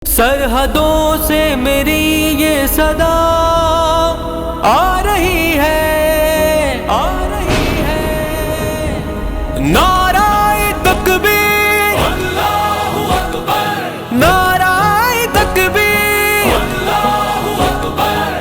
سرحدوں سے میری یہ صدا آ رہی ہے، نعرہ تکبیر، اللہ اکبر، نعرہ تکبیر، اللہ اکبر۔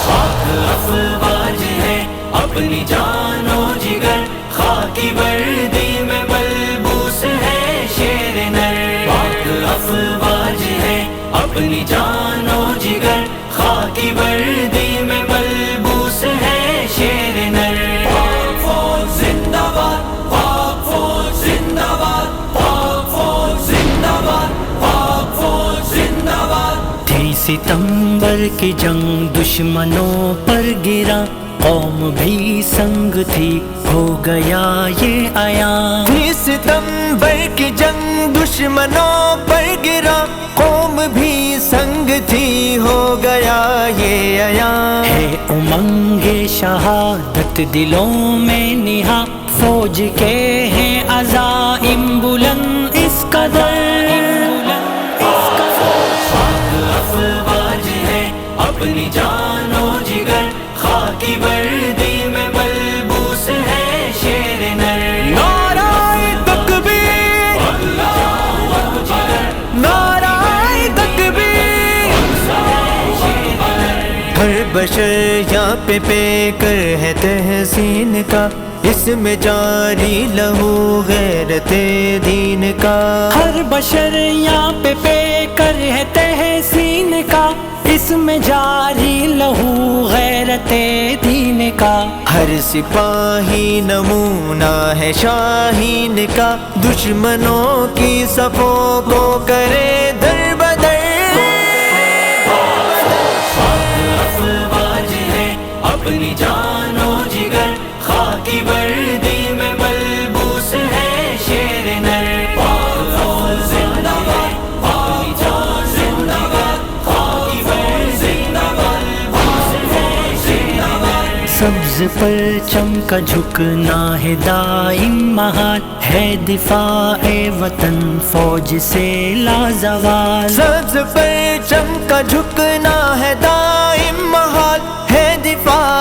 خاک افواج ہے اپنی جان و جگر، خاکی وردی میں ملبوس ہے شیر نر۔ خاک افواج ہے اپنی جان و جگر، خاکی وردی میں ملبوس ہے شیر نر۔ پاک فوج زندہ باد، پاک فوج زندہ باد، پاک فوج زندہ باد، پاک فوج زندہ باد۔ تھی ستمبر کی جنگ دشمنوں پر گرا، قوم بھی سنگ تھی ہو گیا یہ عیاں۔ تھی ستمبر کی جنگ دشمنوں پر گرا، قوم بھی سنگ تھی ہو گیا یہ عیاں۔ ہے امنگ شہادت دلوں میں نہا، فوج کے ہیں عزائم بلند اس قدر۔ افواج ہے اپنی جان و جگر، خاکی وردی میں ملبوس ہے شیر نر۔ نعرہ تکبیر، اللہ اکبر، نعرہ تکبیر۔ ہر بشر یہاں پہ کر ہے تحسین کا، اس میں جاری لہو غیرت دین کا۔ ہر بشر یہاں پہ کر ہے تحسین کا، اس میں جاری لہو غیرت دین کا۔ ہر سپاہی نمونہ ہے شاہین کا، دشمنوں کی صفوں کو کرے در بدر۔ افواج ہے اپنی جان و جگر، خاکی وردی میں ملبوس ہے شیر نر۔ پاک فوج زندہ باد، پاک فوج زندہ باد، خاکی وردی زندہ باد، ملبوس ہے زندہ باد۔ سبز پرچم کا جھکنا ہے دائم محال، ہے دفاع وطن فوج سے لازوال۔ سبز پرچم کا جھکنا ہے دائم محال، ہے دفاع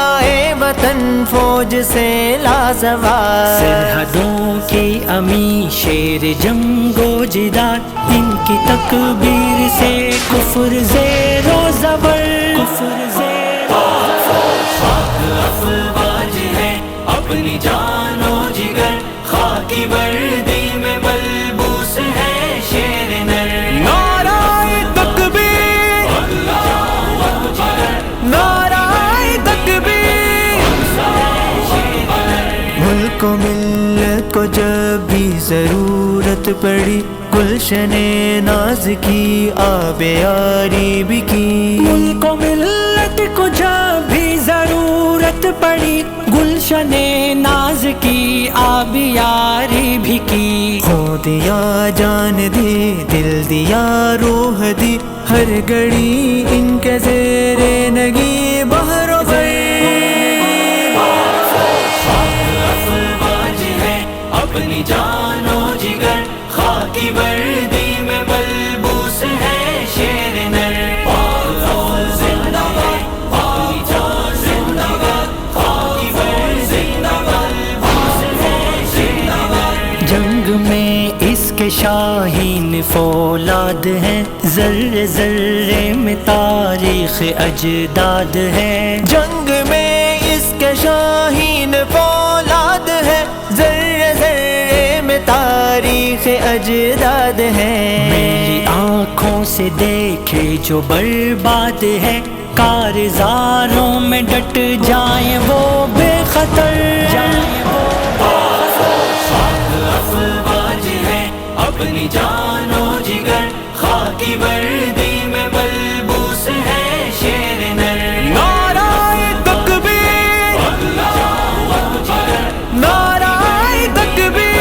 وطن فوج سے لازوال۔ سرحدوں کی امی شیر جنگ و جدال، ان کی تکبیر سے کفر زیر و زبر، کفر زیر و افواج ہے اپنی جان و جگر، خاکی وردی میں ملبوس ہے شیر نر۔ نعرہ تکبیر، اللہ اکبر، نعرہ تکبیر۔ ملک و ملت کو جب بھی ضرورت پڑی، گلشن ناز کی آب یاری بھی کی۔ ملک و ملت کو جب بھی ضرورت پڑی، گلشن ناز کی آبیاری بھی کی۔ کھو دیا جان دی، دل دیا روح دی، ہر گھڑی ان کے زیر نگی بحر و بر۔ افواج ہے اپنی جان و جگر، خاکی وردی میں ملبوس ہے شیر نر۔ پاک فوج زندہ باد، پاک فوج زندہ باد، خاکی وردی زندہ باد، ملبوس ہے زندہ باد۔ جنگ میں اس کے شاہین فولاد ہیں، ذرے ذرے میں تاریخ اجداد ہے۔ جنگ میں اس کے شاہین فولاد ہے، ذرے ذرے میں تاریخ اجداد ہے۔ میری آنکھوں سے دیکھے جو برباد ہے، کارزاروں میں ڈٹ جائیں وہ بے خطر۔ افواج ہے اپنی جان و جگر، خاکی وردی میں ملبوس ہے شیر نر۔ نعرہ تکبیر، اللہ اکبر، نعرہ تکبیر۔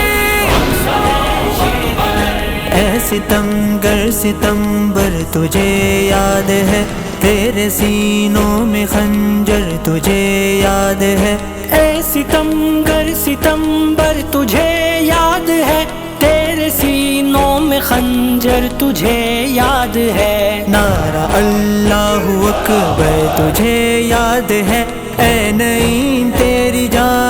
اے ستمگر ستمبر تجھے یاد ہے، تیرے سینوں میں خنجر تجھے یاد ہے۔ اے ستمگر ستمبر تجھے یاد ہے، تیرے تیرے سینوں میں خنجر تجھے یاد ہے، نعرہ اللہ اکبر تجھے یاد ہے، اے نعیم تیری جان